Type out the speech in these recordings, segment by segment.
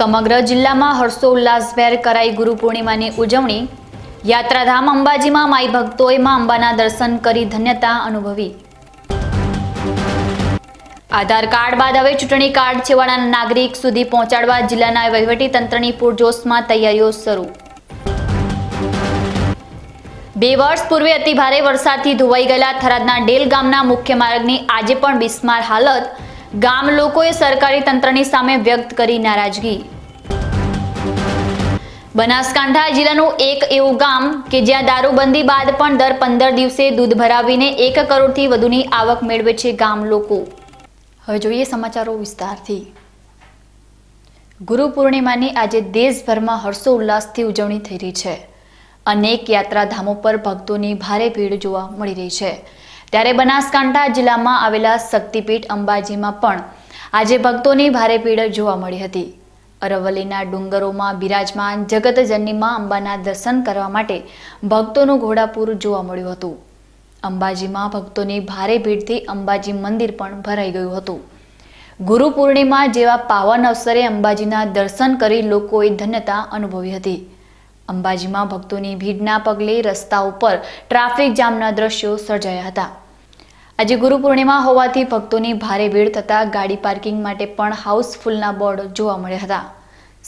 સમગ્ર જિલ્લામાં હર્ષોલ્લાસભેર કરાઈ ગુરુ પૂર્ણિમાની ઉજવણી। યાત્રાધામ અંબાજીમાં માઈ ભક્તોએ માં અંબાના દર્શન કરી ધન્યતા અનુભવી। આધાર કાર્ડ બાદ હવે ચૂંટણી કાર્ડ છેવાડાના નાગરિક સુધી પહોંચાડવા જિલ્લાના વહીવટી તંત્રની પૂરજોશમાં તૈયારીઓ શરૂ। 2 વર્ષ પૂર્વે અતિ ભારે વરસાદથી ધોવાઈ ગયેલા થરાદના ડેલ ગામના મુખ્ય માર્ગની આજે પણ બિસ્માર હાલત। ગામ લોકોએ સરકારી તંત્રની સામે વ્યક્ત કરી નારાજગી। બનાસકાંઠા જિલ્લાનું એક એવું ગામ કે જ્યાં દારૂબંધી બાદ પણ દર 15 દિવસે દૂધ ભરાવીને 1 કરોડથી વધુની આવક મેળવે છે ગામ લોકો। હવે જોઈએ સમાચારો વિસ્તારથી। ગુરુ પૂર્ણિમાની આજે દેશભરમાં હર્ષોલ્લાસથી ઉજવણી થઈ રહી છે। અનેક યાત્રાધામો પર ભક્તોની ભારે ભીડ જોવા મળી રહી છે। ત્યારે બનાસકાંઠા જિલ્લામાં આવેલા શક્તિપીઠ અંબાજીમાં પણ આજે ભક્તોની ભારે ભીડ જોવા મળી હતી। અરવલ્લીના ડુંગરોમાં બિરાજમાન જગતજનની માં અંબાના દર્શન કરવા માટે ભક્તોનું ઘોડાપૂર જોવા મળ્યું હતું। અંબાજીમાં ભક્તોની ભારે ભીડથી અંબાજી મંદિર પણ ભરાઈ ગયું હતું। ગુરુ પૂર્ણિમા જેવા પાવન અવસરે અંબાજીના દર્શન કરી લોકોએ ધન્યતા અનુભવી હતી। અંબાજીમાં ભક્તોની ભીડના પગલે રસ્તા ઉપર ટ્રાફિક જામના દ્રશ્યો સર્જાયા હતા। આજે ગુરુ પૂર્ણિમા હોવાથી ભક્તોની ભારે ભીડ થતા ગાડી પાર્કિંગ માટે પણ હાઉસફુલના બોર્ડ જોવા મળ્યા હતા।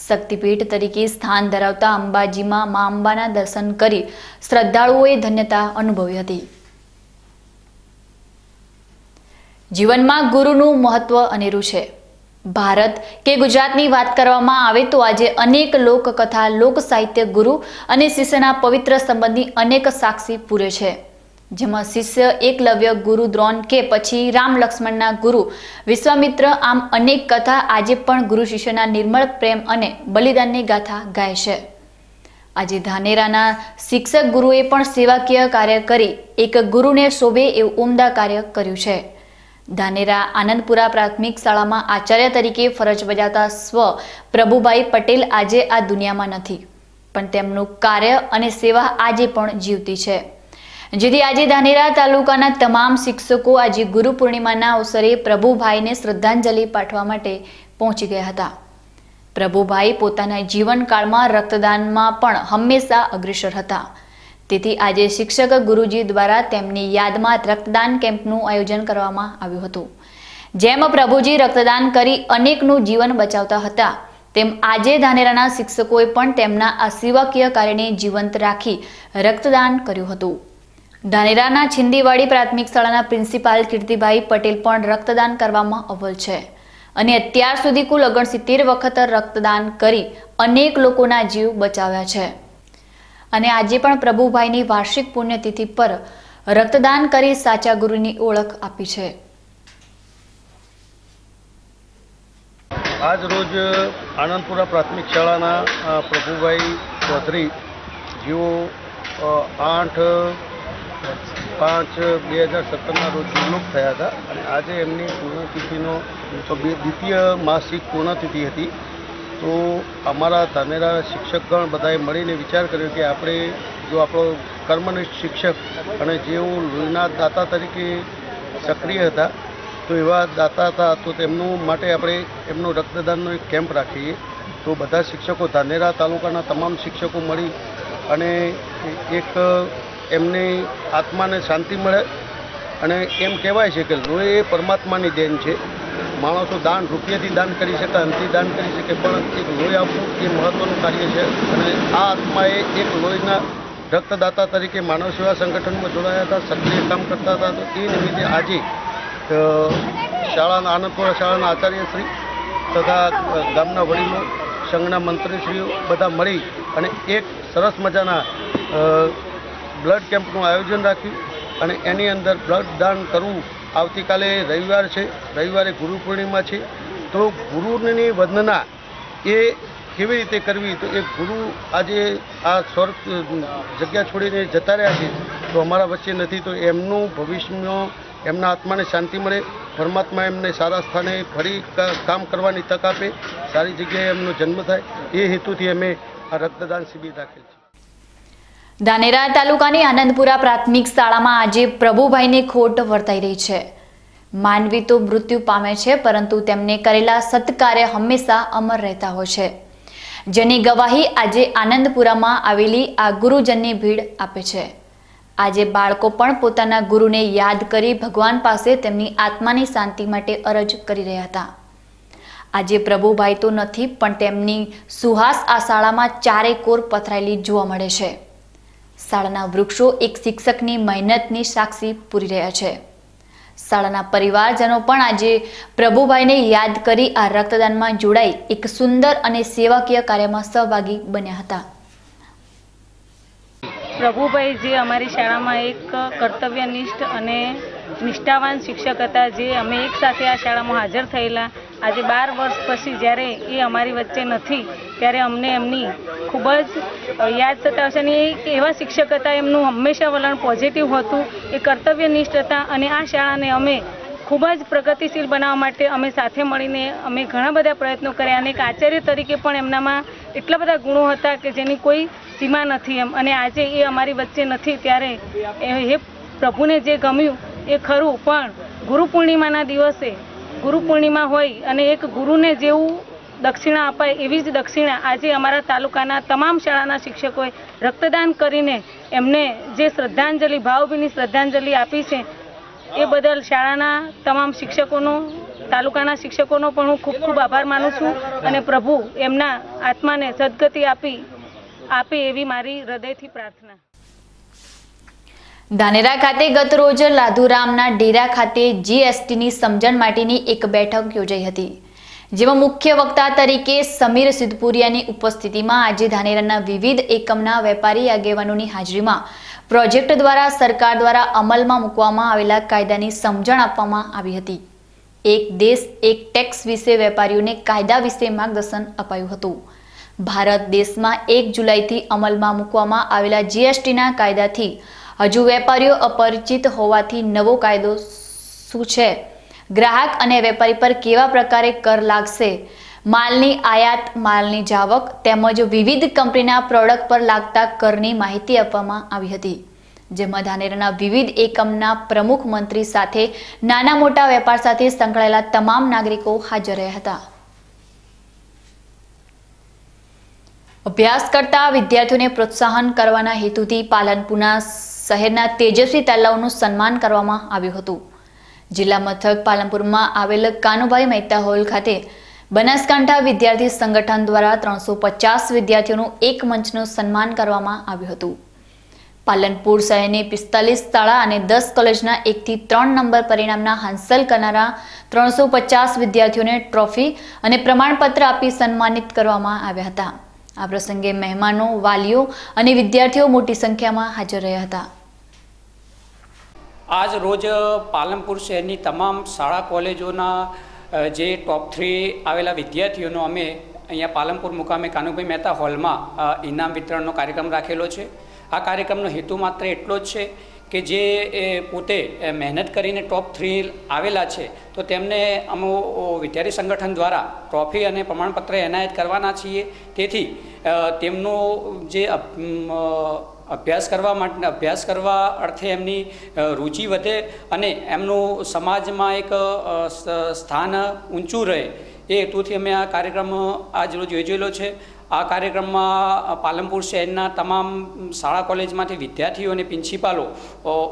શક્તિપીઠ તરીકે સ્થાન ધરાવતા અંબાજીમાં મા અંબાના દર્શન કરી શ્રદ્ધાળુઓએ ધન્યતા અનુભવી હતી। જીવનમાં ગુરુનું મહત્વ અનેરું છે। ભારત કે ગુજરાતની વાત કરવામાં આવે તો આજે અનેક લોકકથા લોક સાહિત્ય ગુરુ અને શિષ્યના પવિત્ર સંબંધની અનેક સાક્ષી પૂરે છે। જેમાં શિષ્ય એકલવ્ય ગુરુ દ્રોણ કે પછી રામ લક્ષ્મણના ગુરુ વિશ્વામિત્ર આમ અનેક કથા આજે પણ ગુરુ શિષ્યના નિર્મળ પ્રેમ અને બલિદાનની ગાથા ગાય છે। આજે ધાનેરાના શિક્ષક ગુરુએ પણ સેવાકીય કાર્ય કરી એક ગુરુને શોભે એવું ઉમદા કાર્ય કર્યું છે। ધાનેરા આનંદપુરા પ્રાથમિક શાળામાં આચાર્ય તરીકે ફરજ બજાવતા સ્વ પ્રભુભાઈ પટેલ આજે આ દુનિયામાં નથી, પણ તેમનું કાર્ય અને સેવા આજે પણ જીવતી છે। જેથી આજે ધાનેરા તાલુકાના તમામ શિક્ષકો આજે ગુરુ પૂર્ણિમાના અવસરે પ્રભુભાઈને શ્રદ્ધાંજલિ પાઠવવા માટે પહોંચી ગયા હતા। પ્રભુભાઈ પોતાના જીવનકાળમાં રક્તદાનમાં પણ હંમેશા અગ્રેસર હતા। તેથી આજે શિક્ષક ગુરુજી દ્વારા તેમની યાદમાં રક્તદાન કેમ્પનું આયોજન કરવામાં આવ્યું હતું। જેમ પ્રભુજી રક્તદાન કરી અનેકનું જીવન બચાવતા હતા, તેમ આજે ધાનેરાના શિક્ષકોએ પણ તેમના આ સેવાકીય કાર્યને જીવંત રાખી રક્તદાન કર્યું હતું। ધાનેરાના છિંદીવાડી પ્રાથમિક શાળાના પ્રિન્સિપાલ કીર્તિભાઈ પટેલ પણ રક્તદાન કરવામાં અવ્વલ છે અને અત્યાર સુધી કુલ 69 વખત રક્તદાન કરી અનેક લોકોના જીવ બચાવ્યા છે। અને આજે પણ પ્રભુભાઈની વાર્ષિક પુણ્યતિથિ પર રક્તદાન કરી સાચા ગુરુની ઓળખ આપી છે। આજ રોજ આનંદપુરા પ્રાથમિક શાળાના પ્રભુભાઈ ચૌધરી જેઓ 8/5/2017ના રોજ નિવૃત્ત થયા હતા અને આજે એમની પૂર્ણતિથિનો દ્વિતીય માસિક પૂર્ણતિથિ હતી। તો અમારા ધાનેરા શિક્ષકગણ બધાએ મળીને વિચાર કર્યો કે આપણે જો આપણો કર્મનિષ્ઠ શિક્ષક અને જેઓ લોહીના દાતા તરીકે સક્રિય હતા, તો એવા દાતા હતા, તો તેમનું માટે આપણે એમનો રક્તદાનનો એક કેમ્પ રાખીએ। તો બધા શિક્ષકો ધાનેરા તાલુકાના તમામ શિક્ષકો મળી અને એક એમની આત્માને શાંતિ મળે અને એમ કહેવાય છે કે લોહી એ પરમાત્માની દેન છે। માણસો દાન રૂપિયાથી દાન કરી શકે, અંતથી દાન કરી શકે, પણ એક લોહી આપવું એ મહત્ત્વનું કાર્ય છે। અને આ આત્માએ એક લોહીના રક્તદાતા તરીકે માનવ સેવા સંગઠનમાં જોડાયા હતા, સક્રિય કામ કરતા હતા। તો એ નિમિત્તે આજે શાળાના આનંદપુરા શાળાના આચાર્યશ્રી તથા ગામના વડીલો, સંઘના મંત્રીશ્રીઓ બધા મળી અને એક સરસ મજાના બ્લડ કેમ્પનું આયોજન રાખ્યું અને એની અંદર બ્લડ દાન કરવું। આવતીકાલે રવિવાર છે, રવિવારે ગુરુ પૂર્ણિમા છે, તો ગુરુની વંદના એ કેવી રીતે કરવી? તો એ ગુરુ આજે આ સ્વર્ગ જગ્યા છોડીને જતા રહ્યા છે, તો અમારા વચ્ચે નથી, તો એમનું ભવિષ્યમાં એમના આત્માને શાંતિ મળે, પરમાત્મા એમને સારા સ્થાને ફરી કામ કરવાની તક આપે, સારી જગ્યાએ એમનો જન્મ થાય, એ હેતુથી અમે આ રક્તદાન શિબિર રાખેલ છે। ધાનેરા તાલુકાની આનંદપુરા પ્રાથમિક શાળામાં આજે પ્રભુભાઈની ખોટ વર્તાઈ રહી છે। માનવી તો મૃત્યુ પામે છે, પરંતુ તેમને કરેલા સત્કાર્ય હંમેશા અમર રહેતા હોય છે। જેની ગવાહી આજે આનંદપુરામાં આવેલી આ ગુરુજનની ભીડ આપે છે। આજે બાળકો પણ પોતાના ગુરુને યાદ કરી ભગવાન પાસે તેમની આત્માની શાંતિ માટે અરજ કરી રહ્યા હતા। આજે પ્રભુભાઈ તો નથી, પણ તેમની સુહાસ આ શાળામાં ચારે કોર પથરાયેલી જોવા મળે છે। શાળાના વૃક્ષો એક શિક્ષકની મહેનતની સાક્ષી પૂરી રહ્યા છે। શાળાના પરિવારજનો પણ આજે પ્રભુભાઈને યાદ કરી આ રક્તદાનમાં જોડાઈ એક સુંદર અને સેવાકીય કાર્યમાં સહભાગી બન્યા હતા। પ્રભુભાઈ જે અમારી શાળામાં એક કર્તવ્યનિષ્ઠ અને નિષ્ઠાવાન શિક્ષક હતા, જે અમે એક સાથે આ શાળામાં હાજર થયેલા। આજે 12 વર્ષ પછી જ્યારે એ અમારી વચ્ચે નથી ત્યારે અમને એમની ખૂબ જ યાદ સતાવે છે। અને એ એવા શિક્ષક હતા, એમનું હંમેશા વલણ પોઝિટિવ હતું, એ કર્તવ્યનિષ્ઠ હતા અને આ શાળાને અમે ખૂબ જ પ્રગતિશીલ બનાવવા માટે અમે સાથે મળીને અમે ઘણા બધા પ્રયત્નો કર્યા અને એક આચાર્ય તરીકે પણ એમનામાં એટલા બધા ગુણો હતા કે જેની કોઈ સીમા નથી એમ। અને આજે એ અમારી વચ્ચે નથી ત્યારે એ પ્રભુને જે ગમ્યું એ ખરું, પણ ગુરુ પૂર્ણિમાના દિવસે ગુરુ પૂર્ણિમા હોય અને એક ગુરુને જેવું દક્ષિણા અપાય એવી જ દક્ષિણા આજે અમારા તાલુકાના તમામ શાળાના શિક્ષકોએ રક્તદાન કરીને એમને જે શ્રદ્ધાંજલિ, ભાવભીની શ્રદ્ધાંજલિ આપી છે એ બદલ શાળાના તમામ શિક્ષકોનો, તાલુકાના શિક્ષકોનો પણ હું ખૂબ ખૂબ આભાર માનું છું અને પ્રભુ એમના આત્માને સદગતિ આપે એવી મારી હૃદયથી પ્રાર્થના। ધાનેરા ખાતે ગત રોજ લાધુરામના ડેરા ખાતે જીએસટીની સમજણ માટેની એક બેઠક યોજાઈ હતી, જેમાં મુખ્ય વક્તા તરીકે સમીર સિદ્ધપુરિયાની ઉપસ્થિતિમાં આજે ધાનેરાના વિવિધ એકમના વેપારી આગેવાનોની હાજરીમાં પ્રોજેક્ટ દ્વારા સરકાર દ્વારા અમલમાં મૂકવામાં આવેલા કાયદાની સમજણ આપવામાં આવી હતી। એક દેશ એક ટેક્સ વિશે વેપારીઓને કાયદા વિશે માર્ગદર્શન અપાયું હતું। ભારત દેશમાં 1 જુલાઈથી અમલમાં મૂકવામાં આવેલા જીએસટીના કાયદાથી હજુ વેપારીઓ અપરિચિત હોવાથી નવો કાયદો શું છે, ગ્રાહક અને વેપારી પર કેવા પ્રકારે કર લાગશે, માલની આયાત, માલની જાવક તેમજ વિવિધ કંપનીના પ્રોડક્ટ પર લાગતા કરની માહિતી આપવામાં આવી હતી, જેમાં ધાનેરાના વિવિધ એકમના પ્રમુખ, મંત્રી સાથે નાના મોટા વેપાર સાથે સંકળાયેલા તમામ નાગરિકો હાજર રહ્યા હતા। અભ્યાસ કરતા વિદ્યાર્થીઓને પ્રોત્સાહન કરવાના હેતુથી પાલનપુરના શહેરના તેજસ્વી તાલાઓનું સન્માન કરવામાં આવ્યું હતું। જિલ્લા મથક પાલનપુરમાં આવેલ કાનુભાઈ મહેતા હોલ ખાતે બનાસકાંઠા વિદ્યાર્થી સંગઠન દ્વારા 350 વિદ્યાર્થીઓનું એક મંચનું સન્માન કરવામાં આવ્યું હતું। પાલનપુર શહેરની 45 શાળા અને 10 કોલેજના 1 થી 3 નંબર પરિણામના હાંસલ કરનારા 350 વિદ્યાર્થીઓને ટ્રોફી અને પ્રમાણપત્ર આપી સન્માનિત કરવામાં આવ્યા હતા। આ પ્રસંગે મહેમાનો, વાલીઓ અને વિદ્યાર્થીઓ મોટી સંખ્યામાં હાજર રહ્યા હતા। આજ રોજ પાલનપુર શહેરની તમામ શાળા કોલેજોના જે ટોપ 3 આવેલા વિદ્યાર્થીઓનો અમે અહીંયા પાલનપુર મુકામે કાનુભાઈ મહેતા હોલમાં ઇનામ વિતરણનો કાર્યક્રમ રાખેલો છે। આ કાર્યક્રમનો હેતુ માત્ર એટલો જ છે કે જે પોતે મહેનત કરીને ટોપ 3 આવેલા છે તો તેમને અમે વિદ્યાર્થી સંગઠન દ્વારા ટ્રોફી અને પ્રમાણપત્ર એનાયત કરવાના છીએ। તેથી તેમનો જે અભ્યાસ કરવા અર્થે એમની રુચિ વધે અને એમનું સમાજમાં એક સ્થાન ઊંચું રહે એ હેતુથી અમે આ કાર્યક્રમ આજ રોજ યોજેલો છે। આ કાર્યક્રમમાં પાલનપુર શહેરના તમામ શાળા કોલેજમાંથી વિદ્યાર્થીઓ અને પ્રિન્સિપાલો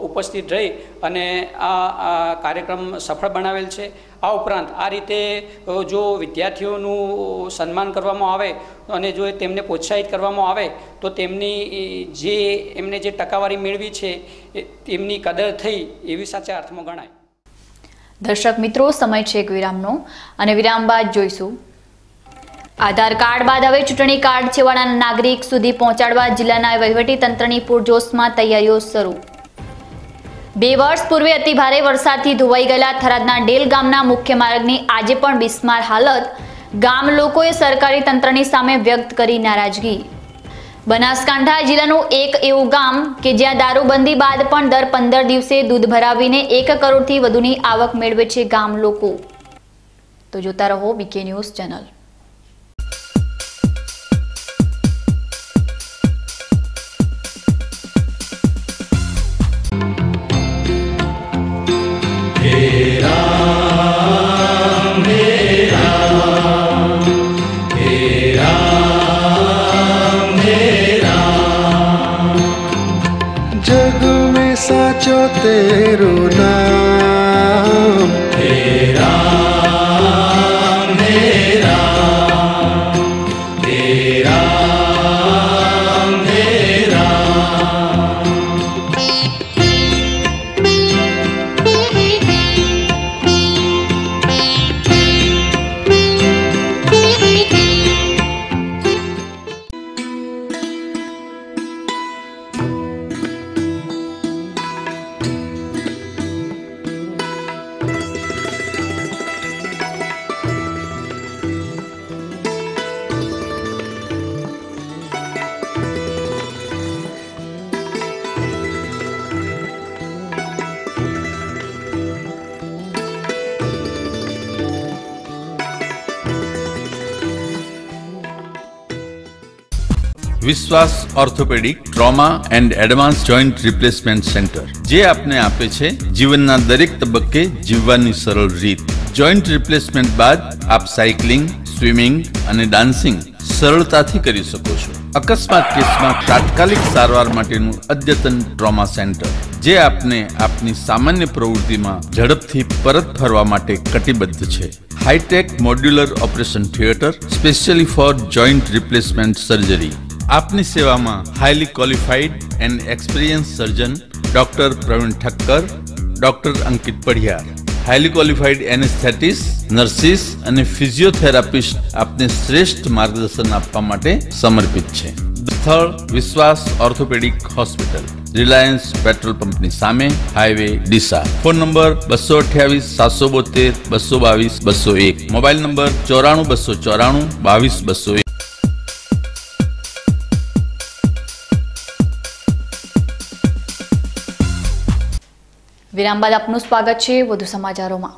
ઉપસ્થિત રહી અને આ કાર્યક્રમ સફળ બનાવેલ છે। આ ઉપરાંત આ રીતે જો વિદ્યાર્થીઓનું સન્માન કરવામાં આવે અને જો તેમને પ્રોત્સાહિત કરવામાં આવે તો તેમની એમને જે ટકાવારી મેળવી છે તેમની કદર થઈ એવી સાચા અર્થમાં ગણાય। દર્શક મિત્રો, સમય છે એક વિરામનો અને વિરામ બાદ જોઈશું આધાર કાર્ડ બાદ હવે ચૂંટણી કાર્ડ છેવાડાના નાગરિક સુધી પહોંચાડવા જિલ્લાના વહીવટી તંત્રની પૂરજોશમાં તૈયારીઓ શરૂ। 2 વર્ષ પૂર્વે અતિભારે વરસાદથી ધોવાઈ ગયેલા થરાદના ડેલ ગામના મુખ્ય માર્ગની આજે પણ બિસ્માર હાલત। ગામ લોકોએ સરકારી તંત્રની સામે વ્યક્ત કરી નારાજગી। બનાસકાંઠા જિલ્લાનું એક એવું ગામ કે જ્યાં દારૂબંધી બાદ પણ દર 15 દિવસે દૂધ ભરાવીને 1 કરોડથી વધુની આવક મેળવે છે ગામ લોકો। તો જોતા રહો બીકે ન્યૂઝ ચેનલ। तेरू नाम हे राम हे राम हे राम हे राम। વિશ્વાસ orthopaedic trauma and advance joint replacement centre, જે આપને આપે છે જીવનના દરેક તબક્કે જીવવાની સરળ રીત. જોઈન્ટ રિપ્લેસમેન્ટ બાદ આપ સાયકલિંગ, સ્વિમિંગ અને ડાન્સિંગ સરળતાથી કરી શકો છો. અકસ્માત કેસમાં તાત્કાલિક સારવાર માટેનું અદ્યતન ટ્રોમા સેન્ટર, જે આપને આપની સામાન્ય પ્રવૃત્તિમાં ઝડપથી પરત ફરવા માટે કટિબદ્ધ છે. Hi tech modular operation theatre specially for joint replacement surgery. આપની સેવામાં highly qualified and experience surgeon doctor Praveen Thakkar, doctor Ankit Padhiyar, highly qualified anaesthetist, nurses અને ફિઝિયોથેરાપિસ્ટ આપને શ્રેષ્ઠ માર્ગદર્શન આપવા માટે સમર્પિત છે. સ્થળ વિશ્વાસ ઓર્થોપેડિક હોસ્પિટલ, રિલાયન્સ પેટ્રોલ પંપની સામે, highway Deesa. Phone number 228 772 222 201. Mobile number 94 294 22 201. વિરામ બાદ આપનું સ્વાગત છે. વધુ સમાચારોમાં.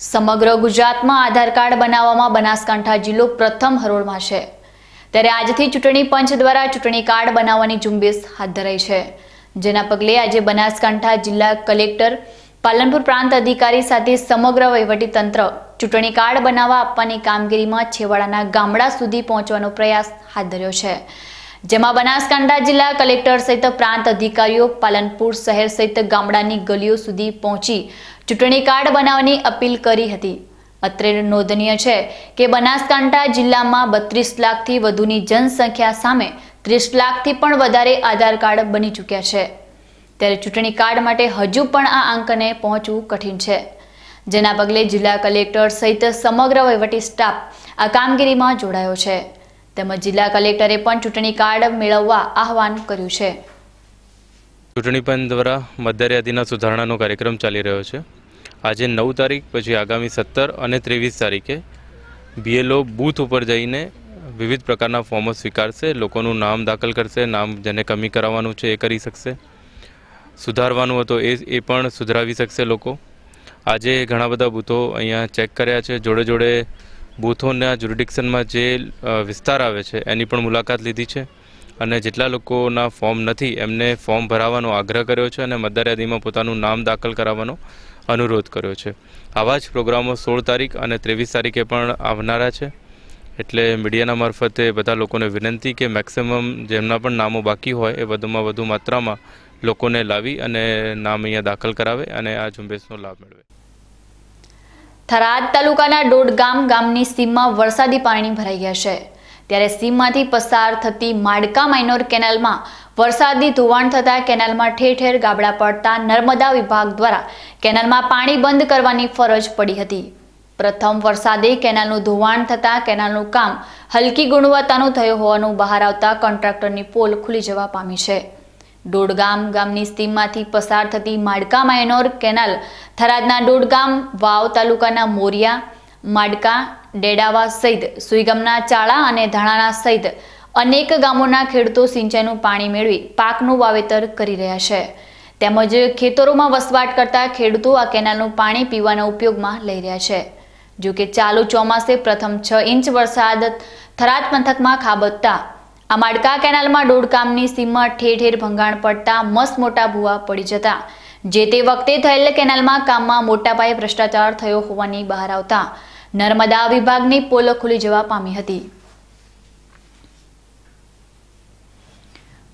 સમગ્ર ગુજરાતમાં આધાર કાર્ડ બનાવવામાં બનાસકાંઠા જિલ્લો પ્રથમ હરોળમાં છે. ત્યારે આજથી ચૂંટણી પંચ દ્વારા ચૂંટણી કાર્ડ બનાવવાની ઝુંબેશ હાથ ધરાઈ છે, જેના પગલે આજે બનાસકાંઠા જિલ્લા કલેક્ટર, પાલનપુર પ્રાંત અધિકારી સાથે સમગ્ર વહીવટી તંત્ર ચૂંટણી કાર્ડ બનાવવા આપવાની કામગીરીમાં છેવાડાના ગામડા સુધી પહોંચવાનો પ્રયાસ હાથ ધર્યો છે. જેમાં બનાસકાંઠા જિલ્લા કલેક્ટર સહિત પ્રાંત અધિકારીઓ પાલનપુર શહેર સહિત ગામડાની ગલીઓ સુધી પહોંચી ચૂંટણી કાર્ડ બનાવવાની અપીલ કરી હતી. અત્રે નોંધનીય છે કે બનાસકાંઠા જિલ્લામાં 32 લાખથી વધુની જનસંખ્યા સામે 30 લાખથી પણ વધારે આધાર કાર્ડ બની ચૂક્યા છે. ત્યારે ચૂંટણી કાર્ડ માટે હજુ પણ આ આંકને પહોંચવું કઠિન છે, જેના પગલે જિલ્લા કલેક્ટર સહિત સમગ્ર વહીવટી સ્ટાફ આ કામગીરીમાં જોડાયો છે. તેમજ જિલ્લા કલેક્ટરે પણ ચૂંટણી કાર્ડ મેળવવા આહવાન કર્યું છે. ચૂંટણી પંચ દ્વારા મતદાર યાદીના સુધારણાનો કાર્યક્રમ ચાલી રહ્યો છે. આજે 9 તારીખ પછી આગામી 17 અને 23 તારીખે BLO બૂથ ઉપર જઈને વિવિધ પ્રકારના ફોર્મો સ્વીકારશે. લોકોનું નામ દાખલ કરશે, નામ જેને કમી કરાવવાનું છે એ કરી શકશે, સુધારવાનું હતો એ પણ સુધરાવી શકશે લોકો. આજે ઘણા બધા બૂથો અહીંયા ચેક કર્યા છે. જોડે જોડે બૂથોના જ્યુરિડિક્શનમાં જે વિસ્તાર આવે છે એની પણ મુલાકાત લીધી છે અને જેટલા લોકોના ફોર્મ નથી એમને ફોર્મ ભરાવવાનો આગ્રહ કર્યો છે અને મતદાર યાદીમાં પોતાનું નામ દાખલ કરાવવાનો અનુરોધ કર્યો છે. આવા જ પ્રોગ્રામો 16 તારીખ અને 23 તારીખે પણ આવનારા છે. એટલે મીડિયાના મારફતે બધા લોકોને વિનંતી કે મેક્સિમમ જેમના પણ નામો બાકી હોય એ વધુમાં વધુ માત્રામાં લોકોને લાવી અને નામ અહીંયા દાખલ કરાવે અને આ ઝુંબેશનો લાભ મેળવે. થરાદ તાલુકાના ડોડગામ ગામની સીમમાં વરસાદી પાણી ભરાઈ ગયા છે. ત્યારે સીમમાંથી પસાર થતી માડકા માઇનોર કેનાલમાં વરસાદી ધોવાણ થતા કેનાલમાં ઠેર ઠેર ગાબડા પડતા નર્મદા વિભાગ દ્વારા કેનાલમાં પાણી બંધ કરવાની ફરજ પડી હતી. પ્રથમ વરસાદે કેનાલનું ધોવાણ થતા કેનાલનું કામ હલકી ગુણવત્તાનું થયું હોવાનું બહાર આવતા કોન્ટ્રાક્ટરની પોલ ખુલી જવા પામી છે. ડોડગામ ગામની સીમમાંથી પસાર થતી માડકા માઇનોર કેનાલ થરાદના ડોડગામ, વાવ તાલુકાના મોરિયા, માડકા, ડેડાવા સહિત સુઈગામના ચાળા અને ધાણાના સહિત અનેક ગામોના ખેડૂતો સિંચાઈનું પાણી મેળવી પાકનું વાવેતર કરી રહ્યા છે. તેમજ ખેતરોમાં વસવાટ કરતા ખેડૂતો આ કેનાલનું પાણી પીવાના ઉપયોગમાં લઈ રહ્યા છે. જો કે ચાલુ ચોમાસે પ્રથમ 6 ઇંચ વરસાદ થરાદ પંથકમાં ખાબકતા આ માડકા કેનાલમાં ડોડગામની સીમમાં ઠેર ઠેર ભંગાણ પડતા મસ્ત મોટા ભૂવા પડી જતા જે તે વખતે થયેલ કેનાલમાં કામમાં મોટા પાયે ભ્રષ્ટાચાર થયો હોવાની બહાર આવતા નર્મદા વિભાગની પોલ ખુલી જવા પામી હતી.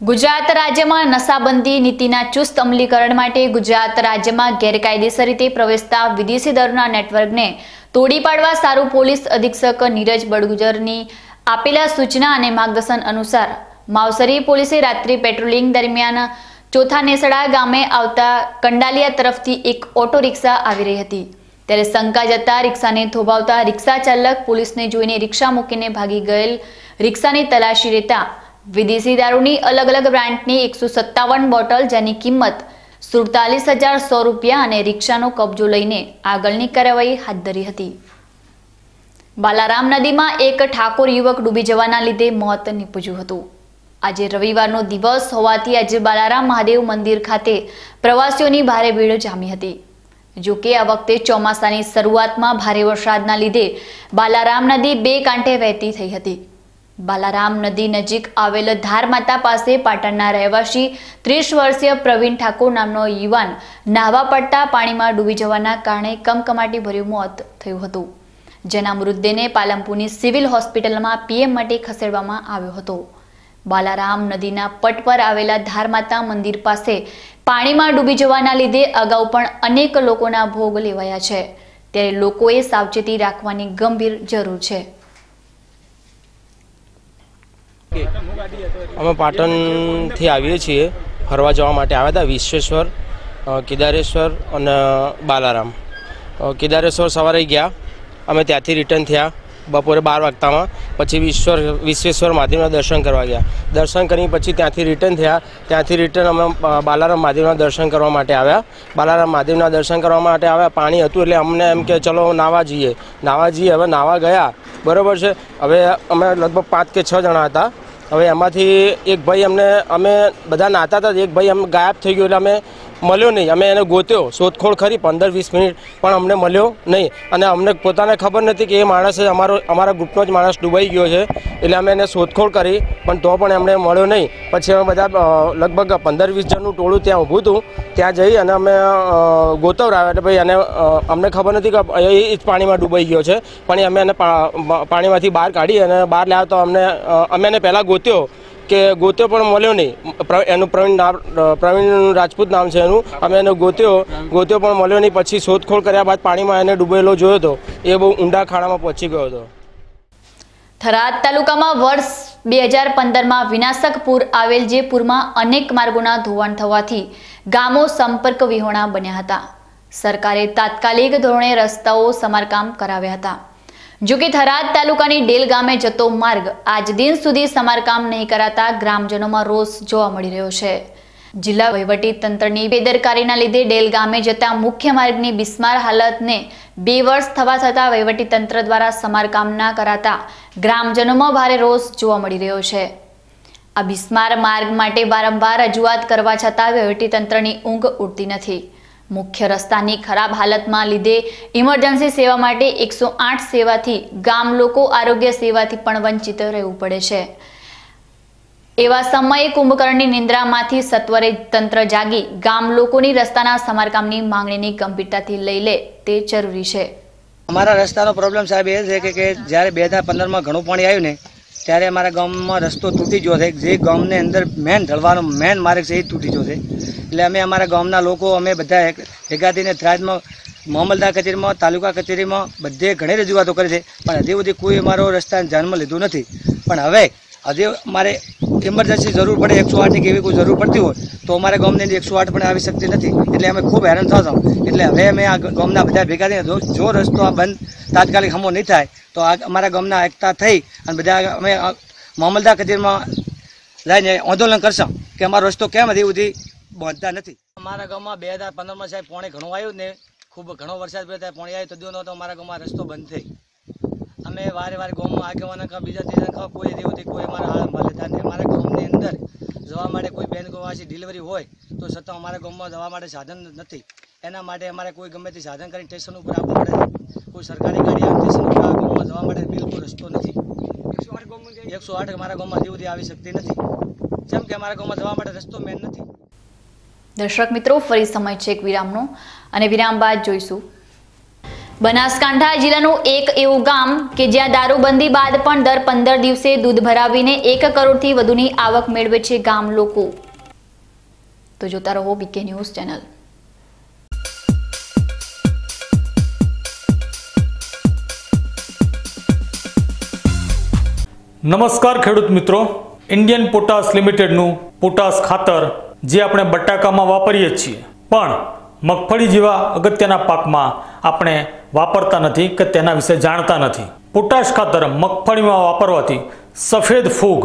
ગુજરાત રાજ્યમાં નશાબંધી નીતિના ચુસ્ત અમલીકરણ માટે ગુજરાત રાજ્યમાં ગેરકાયદેસર રીતે પ્રવેશતા વિદેશી દારૂના નેટવર્કને તોડી પાડવા સારું પોલીસ અધિક્ષક નીરજ બડગુજરની આપેલા સૂચના અને માર્ગદર્શન અનુસાર માવસરી પોલીસે રાત્રિ પેટ્રોલિંગ દરમિયાન ચોથા નેસડા ગામે આવતા કંડાલિયા તરફથી એક ઓટો રિક્ષા આવી રહી હતી, ત્યારે શંકા જતા રિક્ષાને થોભાવતા રિક્ષા ચાલક પોલીસને જોઈને રિક્ષા મૂકીને ભાગી ગયેલ રિક્ષાની તલાશી લેતા વિદેશી દારૂની અલગ અલગ બ્રાન્ડની 157 બોટલ જેની કિંમત 47,100 રૂપિયા અને રિક્ષાનો કબજો લઈને આગળની કાર્યવાહી હાથ ધરી હતી. બાલારામ નદીમાં એક ઠાકોર યુવક ડૂબી જવાના લીધે મોત નીપજ્યું હતું. આજે રવિવારનો દિવસ હોવાથી આજે બાલારામ મહાદેવ મંદિર ખાતે પ્રવાસીઓની ભારે ભીડ જામી હતી. જો કે આ વખતે ચોમાસાની શરૂઆતમાં ભારે વરસાદના લીધે બાલારામ નદી બે કાંઠે વહેતી થઈ હતી. બાલારામ નદી નજીક આવેલ ધારમાતા પાસે પાટણના રહેવાસી 30 વર્ષીય પ્રવીણ ઠાકોર નામનો યુવાન નાહવા પડતા પાણીમાં ડૂબી જવાના કારણે કમકમાટી ભર્યું મોત થયું હતું, જેના મૃતદેહને પાલનપુરની સિવિલ હોસ્પિટલમાં પીએમ માટે ખસેડવામાં આવ્યો હતો. બાલારામ નદીના પટ પર આવેલા ધારમાતા મંદિર પાસે પાણીમાં ડૂબી જવાના લીધે અગાઉ પણ અનેક લોકોના ભોગ લેવાયા છે, ત્યારે લોકોએ સાવચેતી રાખવાની ગંભીર જરૂર છે. અમે પાટણથી આવીએ છીએ, ફરવા જવા માટે આવ્યા હતા. વિશ્વેશ્વર, કેદારેશ્વર અને બાલારામ. કેદારેશ્વર સવારે ગયા, અમે ત્યાંથી રિટર્ન થયા બપોરે 12 વાગતામાં. પછી વિશ્વેશ્વર મહાદેવના દર્શન કરવા ગયા. દર્શન કરી પછી ત્યાંથી રિટર્ન અમે બાલારામ મહાદેવના દર્શન કરવા માટે આવ્યા. બાલારામ મહાદેવના દર્શન કરવા માટે આવ્યા. પાણી હતું એટલે અમને એમ કે ચલો નાહવા જઈએ. હવે નાહવા ગયા, બરાબર છે. હવે અમે લગભગ 5 કે 6 જણા હતા. હવે એમાંથી એક ભાઈ અમે બધા નાહતા હતા, એક ભાઈ ગાયબ થઈ ગયો એટલે અમે મળ્યો નહીં. અમે એને ગોત્યો, શોધખોળ કરી 15-20 મિનિટ, પણ અમને મળ્યો નહીં. અને અમને પોતાને ખબર નથી કે એ માણસ અમારા ગ્રુપનો જ માણસ ડૂબાઈ ગયો છે, એટલે અમે એને શોધખોળ કરી, પણ તો પણ એમને મળ્યો નહીં. પછી અમે બધા લગભગ 15-20 જણનું ટોળું ત્યાં ઊભું હતું. ત્યાં જઈ અને અમે ગોતવરાવ્યા એટલે ભાઈ અમને ખબર નથી કે એ જ પાણીમાં ડૂબાઈ ગયો છે, પણ અમે એને પાણીમાંથી બહાર કાઢી અને બહાર લાવ્યા તો અમે એને પહેલાં ગોત્યો પણ મળ્યો નહીં. એનું પ્રવીણ રાજપૂત નામ છે એનું. અમે એને ગોત્યો પણ મળ્યો નહીં. પછી શોધખોળ કર્યા બાદ પાણીમાં એને ડૂબેલો જોયો હતો, એ બહુ ઊંડા ખાડામાં પહોંચી ગયો હતો. થરાદ તાલુકામાં વર્ષ 2015માં વિનાશક પૂર આવેલ, જે પૂરમાં અનેક માર્ગોના ધોવાણ થવાથી ગામો સંપર્ક વિહોણા બન્યા હતા. સરકારે તાત્કાલિક ધોરણે રસ્તાઓ સમારકામ કરાવ્યા હતા. જોકે થરાદ તાલુકાની ડેલ ગામે જતો માર્ગ આજ દિન સુધી સમારકામ નહીં કરાતા ગ્રામજનોમાં રોષ જોવા મળી રહ્યો છે. જિલ્લા વહીવટી તંત્રની બેદરકારીના લીધે ડેલ ગામે જતા મુખ્ય માર્ગની બિસ્માર હાલતને 2 વર્ષ થવા છતાં વહીવટી તંત્ર દ્વારા સમારકામ ના કરાતા ગ્રામજનોમાં ભારે રોષ જોવા મળી રહ્યો છે. આ બિસ્માર માર્ગ માટે વારંવાર રજૂઆત કરવા છતાં વહીવટી તંત્રની ઊંઘ ઉડતી નથી. મુખ્ય રસ્તાની ખરાબ હાલતમાં લીધે ઇમરજન્સી સેવા માટે 108 સેવાથી ગામ લોકો આરોગ્ય સેવાથી પણ વંચિત રહેવું પડે છે. એવા સમયે કુંભકર્ણની નિંદ્રામાંથી સત્વરે તંત્ર જાગી ગામ લોકોની રસ્તાના સમારકામની માંગણીની ગંભીરતાથી લઈ લે તે જરૂરી છે. અમારા રસ્તાનો પ્રોબ્લેમ સાહેબ એ છે કે જ્યારે 2015માં ઘણું પાણી આવ્યું ને ત્યારે અમારા ગામમાં રસ્તો તૂટી ગયો છે. જે ગામની અંદર ઢળવાનો મેન માર્ગ છે એ તૂટી ગયો છે. એટલે અમે અમારા ગામના લોકો અમે બધા ભેગા થઈને થરાદમાં મામલતદાર કચેરીમાં, તાલુકા કચેરીમાં બધે ઘણી રજૂઆતો કરી છે, પણ હજી સુધી કોઈ અમારો રસ્તા ધ્યાનમાં લીધું નથી. પણ હવે હજી અમારે ઇમરજન્સી જરૂર પડે, 108ની કે એવી કોઈ જરૂર પડતી હોય તો અમારા ગામની અંદર 108 પણ આવી શકતી નથી. એટલે અમે ખૂબ હેરાન થતા. એટલે હવે અમે આ ગામના બધા ભેગા થઈને જો રસ્તો આ બંધ તાત્કાલિક હમો નહીં થાય તો અમારા ગામના એકતા થઈ અને બધા અમે મામલતદાર કચેરીમાં જઈને આંદોલન કરશું કે અમારો રસ્તો કેમ હજી સુધી બાંધતા નથી. અમારા ગામમાં 2015માં સાહેબ પાણી ઘણું આવ્યું ને, ખૂબ ઘણો વરસાદ પડ્યો ત્યારે પાણી આવ્યું તો દીધો નહોતો. અમારા ગામમાં રસ્તો બંધ થઈ. અમે વારે ગામમાં આગેવાના બીજા ત્રીજા કોઈ દેવું કોઈ અમારા હાલ લેતા નથી. અમારા ગામની અંદર જવા માટે કોઈ બેન ગોવાસી ડિલિવરી હોય તો છતાં અમારા ગામમાં જવા માટે સાધન નથી. એના માટે અમારે કોઈ ગમે તે સાધન કરીને સ્ટેશન ઉપર આવવું પડે. કોઈ સરકારી ગાડી સ્ટેશન ઉપર આ ગામમાં જવા માટે બિલકુલ રસ્તો નથી. 108 અમારા ગામમાં હજી સુધી આવી શકતી નથી, જેમ કે અમારા ગામમાં જવા માટે રસ્તો મેન નથી. દર્શક મિત્રો, ફરી સમય છે એક વિરામનો અને વિરામ બાદ જોઈશું બનાસકાંઠા જિલ્લાનું એક એવું ગામ કે જ્યાં દારૂબંધી બાદ પણ દર 15 દિવસે દૂધ ભરાવીને 1 કરોડથી વધુની આવક મેળવે છે ગામ લોકો. તો જોતા રહો બીકે ન્યૂઝ ચેનલ. નમસ્કાર ખેડૂત મિત્રો, ઇન્ડિયન પોટાશ લિમિટેડનું પોટાશ ખાતર જે આપણે બટાકામાં વાપરીએ છીએ પણ મગફળી જેવા અગત્યના પાકમાં આપણે વાપરતા નથી કે તેના વિશે જાણતા નથી. પોટાશ ખાતર મગફળીમાં વાપરવાથી સફેદ ફૂગ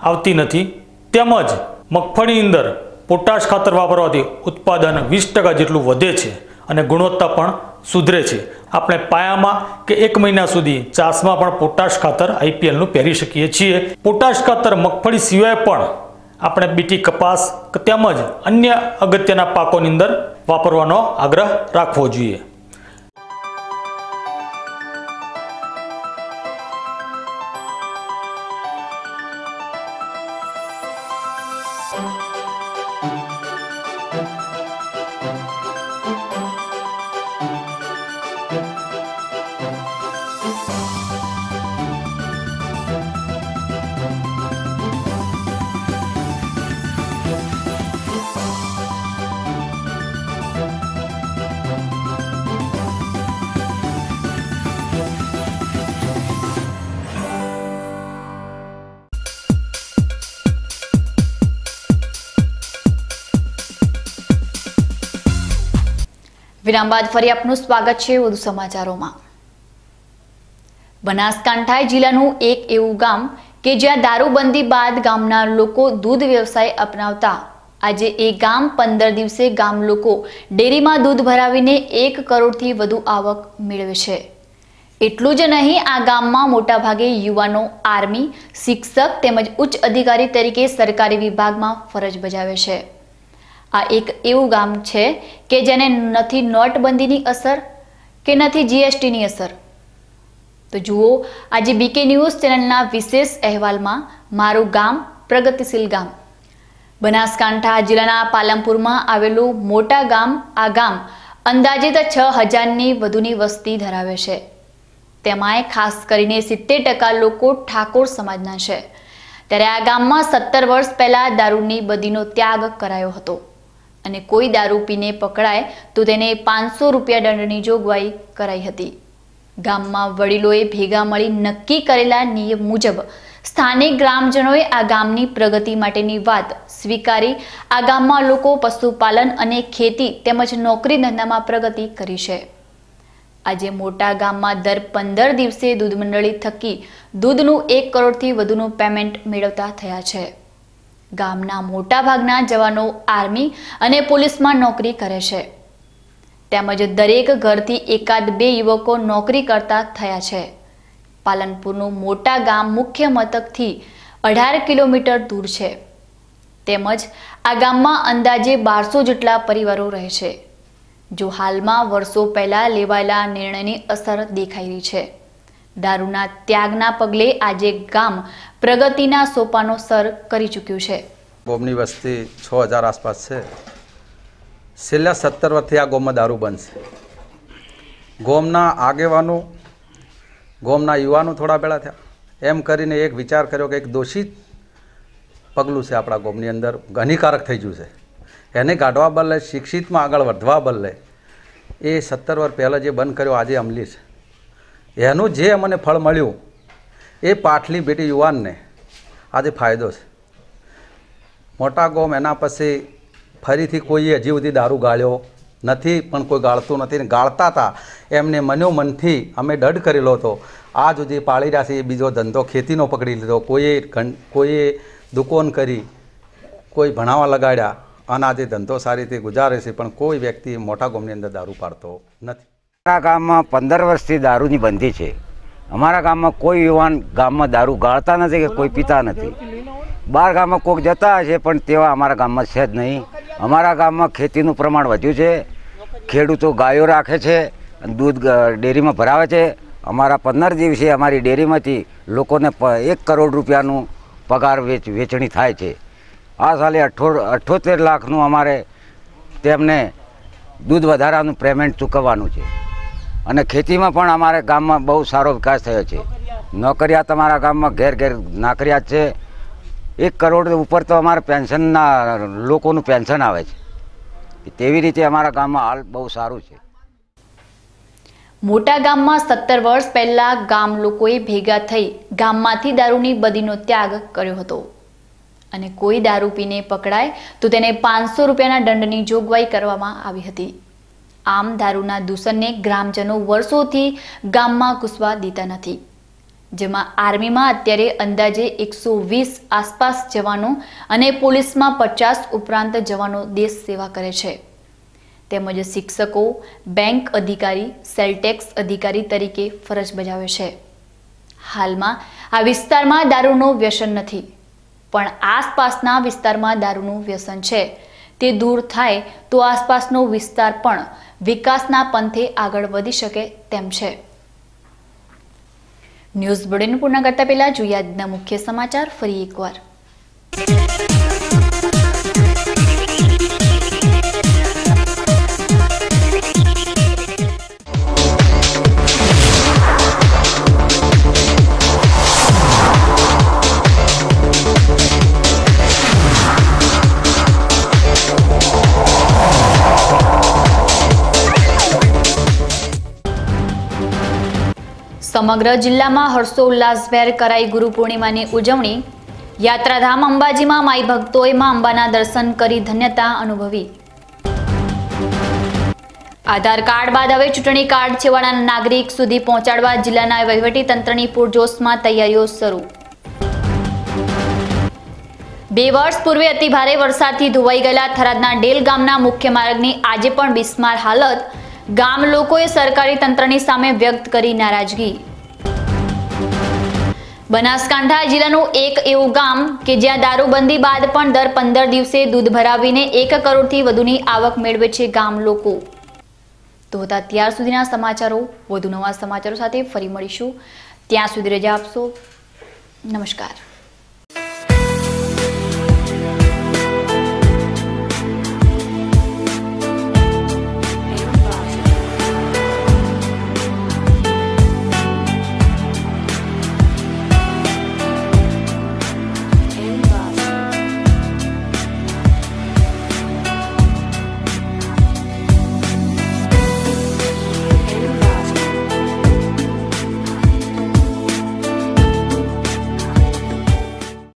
આવતી નથી, તેમજ મગફળીની અંદર પોટાશ ખાતર વાપરવાથી ઉત્પાદન 20% જેટલું વધે છે અને ગુણવત્તા પણ સુધરે છે. આપણે પાયામાં કે 1 મહિના સુધી ચાસમાં પણ પોટાશ ખાતર IPLનું પહેરી શકીએ છીએ. પોટાશ ખાતર મગફળી સિવાય પણ આપણે બીટી કપાસ તેમજ અન્ય અગત્યના પાકોની અંદર વાપરવાનો આગ્રહ રાખવો જોઈએ. વિરામ બાદ ફરી આપનું સ્વાગત છે વધુ સમાચારોમાં. બનાસકાંઠા જિલ્લાનું એક એવું ગામ કે જ્યાં દારૂબંધી બાદ ગામના લોકો દૂધ વ્યવસાય અપનાવતા આજે એ ગામ 15 દિવસે ગામ લોકો ડેરીમાં દૂધ ભરાવીને 1 કરોડથી વધુ આવક મેળવે છે. એટલું જ નહીં, આ ગામમાં મોટાભાગે યુવાનો આર્મી, શિક્ષક તેમજ ઉચ્ચ અધિકારી તરીકે સરકારી વિભાગમાં ફરજ બજાવે છે. આ એક એવું ગામ છે કે જેને નથી નોટબંધીની અસર કે નથી GSTની અસર. તો જુઓ આજે બીકે ન્યૂઝ ચેનલના વિશેષ અહેવાલમાં મારું ગામ પ્રગતિશીલ ગામ. બનાસકાંઠા જિલ્લાના પાલનપુરમાં આવેલું મોટા ગામ. આ ગામ અંદાજિત 6000ની વધુની વસ્તી ધરાવે છે. તેમાંય ખાસ કરીને 70% લોકો ઠાકોર સમાજના છે. ત્યારે આ ગામમાં 17 વર્ષ પહેલા દારૂની બદીનો ત્યાગ કરાયો હતો અને કોઈ દારૂ પીને પકડાય તો તેને 500 રૂપિયા દંડની જોગવાઈ કરાઈ હતી. ગામમાં વડીલોએ ભેગા મળી નક્કી કરેલા નિયમ મુજબ સ્થાનિક ગ્રામજનોએ આ ગામની પ્રગતિ માટેની વાત સ્વીકારી આ ગામમાં લોકો પશુપાલન અને ખેતી તેમજ નોકરી ધંધામાં પ્રગતિ કરી છે. આજે મોટા ગામમાં દર 15 દિવસે દૂધ મંડળી થકી દૂધનું 1 કરોડથી વધુનું પેમેન્ટ મેળવતા થયા છે. ગામના મોટા ભાગના જવાનો આર્મી અને પોલીસમાં નોકરી કરે છે. તેમજ દરેક ઘરથી 1-2 યુવકો નોકરી કરતા થયા છે. પાલનપુરનું મોટા ગામ મુખ્ય મથકથી 18 કિલોમીટર દૂર છે. તેમજ આ ગામમાં અંદાજે 1200 જેટલા પરિવારો રહે છે. જો હાલમાં વર્ષો પહેલા લેવાયેલા નિર્ણયની અસર દેખાઈ રહી છે. દારૂના ત્યાગના પગલે આજે ગામ પ્રગતિના સોપાનો સર કરી ચૂક્યું છે. ગામની વસ્તી 6000 આસપાસ છે. છેલ્લા 17 વર્ષથી આ ગામમાં દારૂ બંધ છે. ગામના આગેવાનો, ગામના યુવાનો થોડા ભેળા થયા. એમ કરીને એક વિચાર કર્યો કે એક દોષિત પગલું છે આપણા ગામની અંદર, હાનિકારક થઈ ગયું છે. એને કાઢવા બદલે, શિક્ષિતમાં આગળ વધવા બદલે એ 17 વર્ષ પહેલાં જે બંધ કર્યો આજે અમલી છે. એનું જે મને ફળ મળ્યું એ પાટલી બેટી યુવાનને આજે ફાયદો છે. મોટા ગામ એના પછી ફરીથી કોઈએ હજી સુધી દારૂ ગાળ્યો નથી, પણ કોઈ ગાળતું નથી. ને ગાળતા હતા એમને મનોમનથી અમે દઢ કરેલો હતો. આ સુધી પાળી રહ્યા છે. એ બીજો ધંધો ખેતીનો પકડી લીધો. કોઈએ દુકાન કરી, કોઈ ભણાવવા લગાડ્યા અને આજે ધંધો સારી રીતે ગુજારે છે. પણ કોઈ વ્યક્તિ મોટા ગામની અંદર દારૂ પાડતો નથી. અમારા ગામમાં 15 વર્ષથી દારૂની બંધી છે. અમારા ગામમાં કોઈ યુવાન ગામમાં દારૂ ગાળતા નથી કે કોઈ પીતા નથી. બહાર ગામમાં કોઈક જતા હશે પણ તેવા અમારા ગામમાં છે જ નહીં. અમારા ગામમાં ખેતીનું પ્રમાણ વધ્યું છે. ખેડૂતો ગાયો રાખે છે, દૂધ ડેરીમાં ભરાવે છે. અમારા 15 દિવસે અમારી ડેરીમાંથી લોકોને 1 કરોડ રૂપિયાનું પગાર વેચણી થાય છે. આ સાલે 78 લાખનું અમારે તેમને દૂધ વધારાનું પેમેન્ટ ચૂકવવાનું છે. અને ખેતીમાં પણ અમારે ગામમાં બહુ સારો વિકાસ થયો છે. નોકરિયાત અમારા ગામમાં ઘેર ઘેર નોકરિયાત છે. 1 કરોડ ઉપર તો અમારે પેન્શનના લોકોનું પેન્શન આવે છે. તેવી રીતે અમારા ગામમાં હાલ બહુ સારું છે. મોટા ગામમાં 17 વર્ષ પહેલા ગામ લોકોએ ભેગા થઈ ગામમાંથી દારૂની બદીનો ત્યાગ કર્યો હતો અને કોઈ દારૂ પીને પકડાય તો તેને 500 રૂપિયાના દંડની જોગવાઈ કરવામાં આવી હતી. આમ દારૂના દૂષણને ગ્રામજનો વર્ષોથી ગામમાં ઘૂસવા દેતા નથી, જેમાં આર્મીમાં અત્યારે અંદાજે 120 આસપાસ જવાનો અને પોલીસમાં 50 ઉપરાંત જવાનો દેશ સેવા કરે છે. તેમજ શિક્ષકો, બેંક અધિકારી, સેલ ટેક્સ અધિકારી તરીકે ફરજ બજાવે છે. હાલમાં આ વિસ્તારમાં દારૂનું વ્યસન નથી, પણ આસપાસના વિસ્તારમાં દારૂનું વ્યસન છે. તે દૂર થાય તો આસપાસનો વિસ્તાર પણ વિકાસના પંથે આગળ વધી શકે તેમ છે. ન્યૂઝ બુલેટિન પૂર્ણ કરતા પહેલા જોઈએ આજના મુખ્ય સમાચાર ફરી એકવાર. સમગ્ર જિલ્લામાં હર્ષોલ્લાસભેર કરાઈ ગુરુ પૂર્ણિમાની ઉજવણી. યાત્રાધામ અંબાજીમાં માઈ ભક્તોએ માં અંબાના દર્શન કરી ધન્યતા અનુભવી. આધાર કાર્ડ બાદ હવે ચૂંટણી કાર્ડ છેવાડાના નાગરિક સુધી પહોંચાડવા જિલ્લાના વહીવટી તંત્રની પૂરજોશમાં તૈયારીઓ શરૂ. 2 વર્ષ પૂર્વે અતિભારે વરસાદથી ધોવાઈ ગયેલા થરાદના ડેલ ગામના મુખ્ય માર્ગની આજે પણ બિસ્માર હાલત. ગામ લોકોએ સરકારી તંત્રની સામે વ્યક્ત કરી નારાજગી. બનાસકાંઠા જિલ્લાનું એક એવું ગામ કે જ્યાં દારૂબંધી બાદ પણ દર 15 દિવસે દૂધ ભરાવીને 1 કરોડથી વધુની આવક મેળવે છે ગામ લોકો. તો હતા ત્યાર સુધીના સમાચારો. વધુ નવા સમાચારો સાથે ફરી મળીશું. ત્યાં સુધી રજા આપશો. નમસ્કાર.